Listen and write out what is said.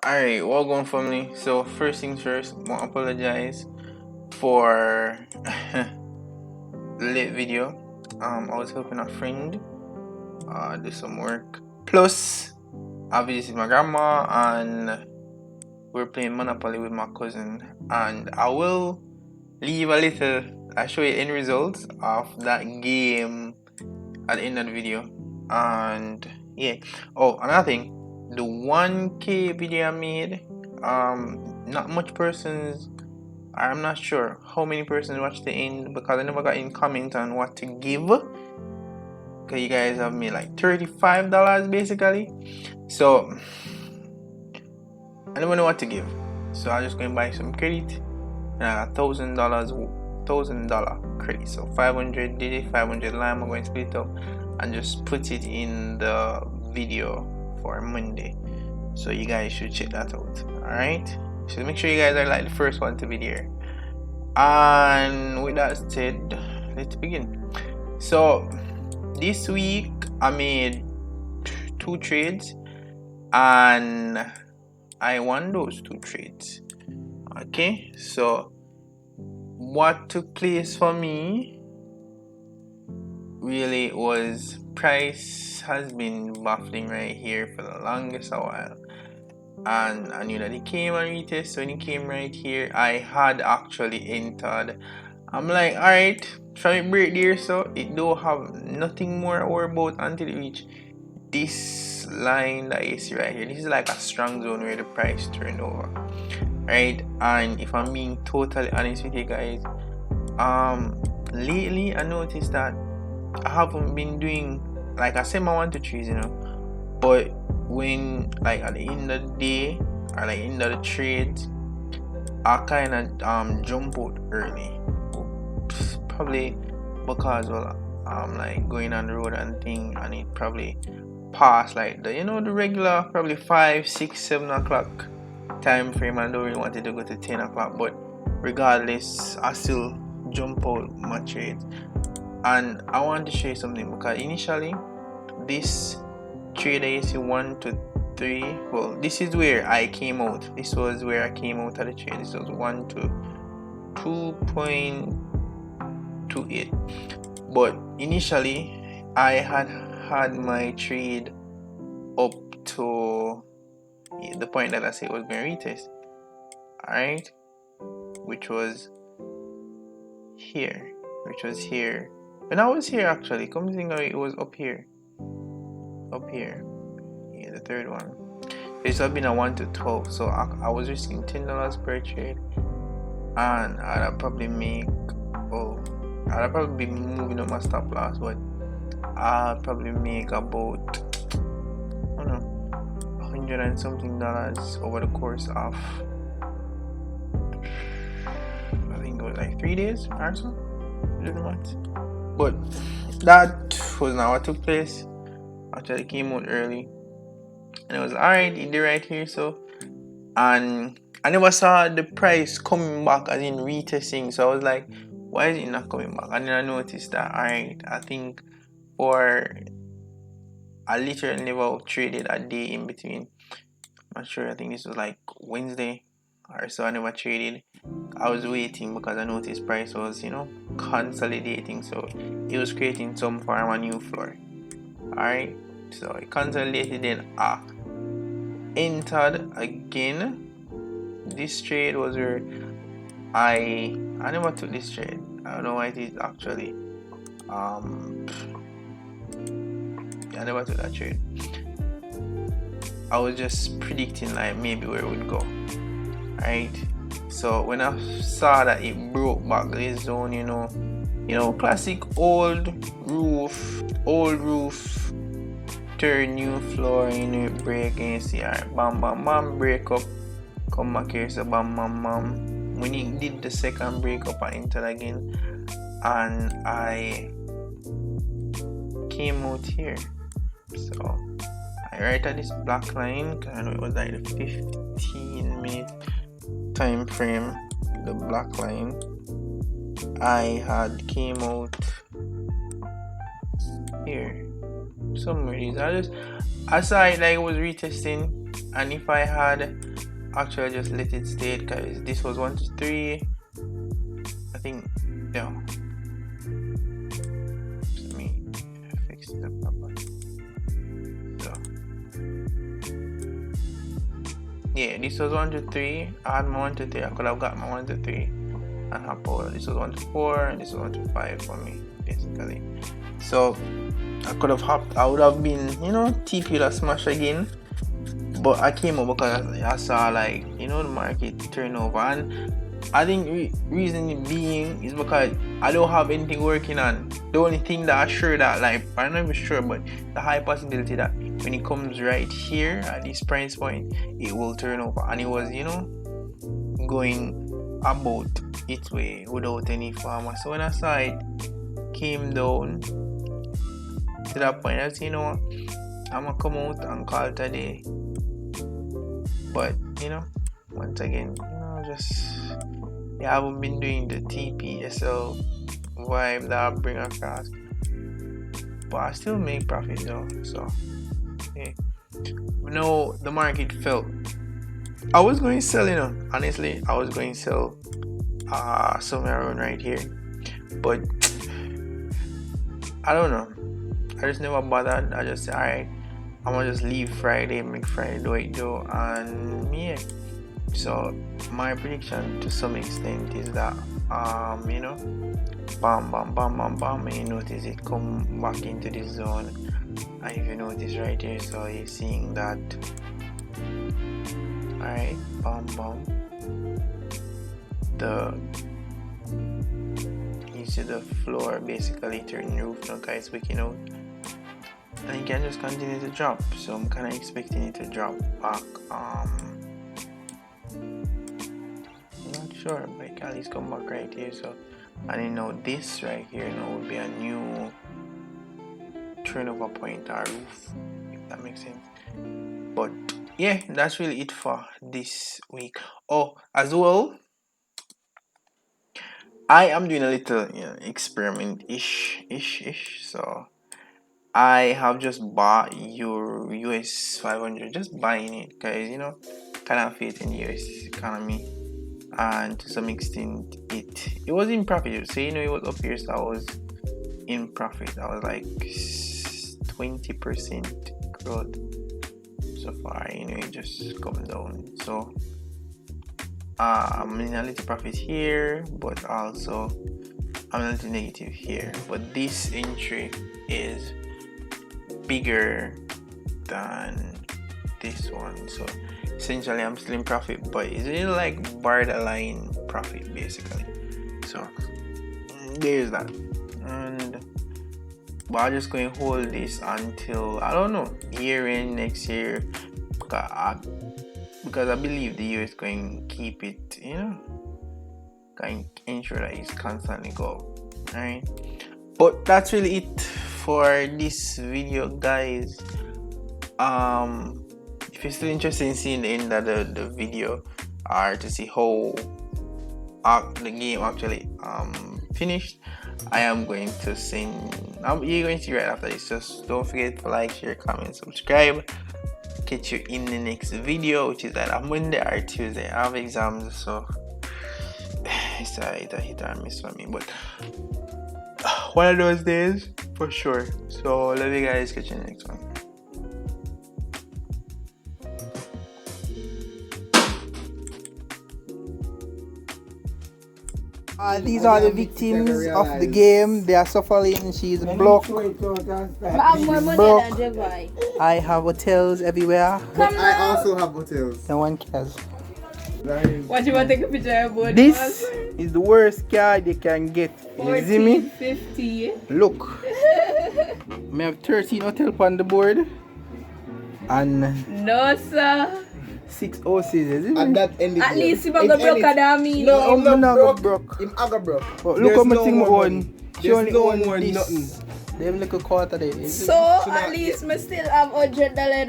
Alright, welcome family. So first things first, I want to apologize for the late video. I was helping a friend do some work. Plus I visited my grandma and we're playing Monopoly with my cousin, and I will leave a little, I show you end results of that game at the end of the video. And yeah. Oh, another thing, the 1K video I made, not much persons, I'm not sure how many persons watched the end because I never got any comment on what to give. Okay, you guys have made like $35 basically. So I don't know what to give. So I'm just going to buy some credit. And I got $1,000 credit. So 500 did it, 500 lime. I'm going to split it up and just put it in the video for Monday. So you guys should check that out. Alright? So make sure you guys are like the first one to be there. And with that said, let's begin. So this week I made 2 trades and I won those 2 trades. Okay, so what took place for me really was price has been baffling right here for the longest a while, and I knew that it came and retest. So when it came right here, I had actually entered. I'm like, alright, try it break there, so it don't have nothing more or about until it reach this line that you see right here. This is like a strong zone where the price turned over, right? And if I'm being totally honest with you guys, lately I noticed that I haven't been doing, like I said, my 1 to 3s, but when like at the end of the day or like end of the trades, I kind of jump out early. Probably because, well, I'm like going on the road and thing, and it probably past like the the regular probably 5, 6, 7 o'clock time frame. I don't really wanted to go to 10 o'clock, but regardless, I still jump out my trades. And I want to show you something, because initially this trade that you see 1 to 3, well, this is where I came out. This was where I came out of the trade. This was 1 to 2.28. But initially I had my trade up to the point that I said was going to retest, alright, which was here. When I was here, actually, come to think of it, it was up here, yeah, the third one. This would have been a 1 to 12, so I was risking $10 per trade, and I'd probably make, I'd probably be moving up my stop loss, but I'll probably make about, I don't know, $100 and something over the course of, I think it was like 3 days or so. But that was not what took place. Actually came out early, and it was alright, it did right here. So, and I never saw the price coming back as in retesting, so I was like, why is it not coming back? And then I noticed that, alright, I think I literally never traded a day in between. I'm not sure, I think this was like Wednesday or so. I never traded. I was waiting because I noticed price was consolidating, so it was creating some form of new floor. Alright, so it consolidated, then I entered again. This trade was where I never took this trade. I don't know why it is actually. I never took that trade. I was just predicting like maybe where it would go. Right? So when I saw that it broke back this zone, classic old roof, turn new floor, break against the bam bam bam, break up, come back here, so bam bam bam. When it did the second break up, I entered again, and I came out here. So I right at this black line, because I know it was like the 15-minute time frame, the black line. I had came out here somewhere. I saw it like it was retesting, And if I had actually just let it stay, because this was 1 to 3, I think, yeah. Let me fix the proper. So yeah, this was 1 to 3. I had my 1 to 3. I could have got my 1 to 3 and hop over. This was 1 to 4, and this was 1 to 5 for me, basically. So I could have hopped. I would have been, you know, TP the smash again. But I came up because I saw, like, you know, the market turnover, and I think reason being is because I don't have anything working on. The only thing that I'm sure that, like, I'm not even sure, but the high possibility that when it comes right here at this price point, it will turn over. And it was, you know, going about its way without any farmer. So when I saw it came down to that point, I said, you know what, I'm gonna come out and call it a day. But, you know, once again, you know, just, yeah, I haven't been doing the TPSL vibe that I bring across, but I still make profit though. So yeah. No, the market fell. I was going to sell, you know, honestly, I was going to sell somewhere around right here, but I don't know, I just never bothered. I just said, alright, I'm gonna just leave Friday, make Friday do it though, and yeah. So my prediction to some extent is that you know, bam bam bam bam bam, and you notice it come back into this zone. And if you notice right here, so you're seeing that, alright, bam bam, you see the floor basically turn roof now, guys, waking out. And it can just continue to drop, so I'm kind of expecting it to drop back. Not sure, but it can at least come back right here. So, and you know, this right here now will be a new turnover point or roof, if that makes sense. But yeah, that's really it for this week. Oh, as well, I am doing a little, you know, experiment ish. So I have just bought your US 500, just buying it because, you know, kind of faith in the US economy, and to some extent it was in profit. So, you know, it was up here, so I was in profit. I was like 20% growth so far. You know, it just come down. So I'm in a little profit here, but also I'm a little negative here. But this entry is bigger than this one, so essentially I'm still in profit, but it's really like borderline profit basically. So there's that. And but I'm just going to hold this until, I don't know, year end next year, because I believe the US is going to keep it, you know, going to ensure that it's constantly go. Alright, but that's really it for this video, guys. If you're still interested in seeing the end of the video, or to see how the game actually finished, I am going to send, you're going to see right after this. Just don't forget to like, share, comment, subscribe. Catch you in the next video, which is either Monday or Tuesday. I have exams, so it's a hit or miss for me, but one of those days for sure. So love you guys, catch you in the next one. These are the victims of the game. They are suffering. She's blocked. I have hotels everywhere. But I also have hotels. No one cares. What you want to take a picture of? This is the worst card they can get. You see me? 50. Look. I have 13 hotels on the board. And No, sir. 6 OCs. And that ended. At least you go broke at me. No, I'm not not broke. broke. I'm aga broke. But look how much thing more on. She There's only no own more this. nothing. Them little quarter there. So at least me still have $100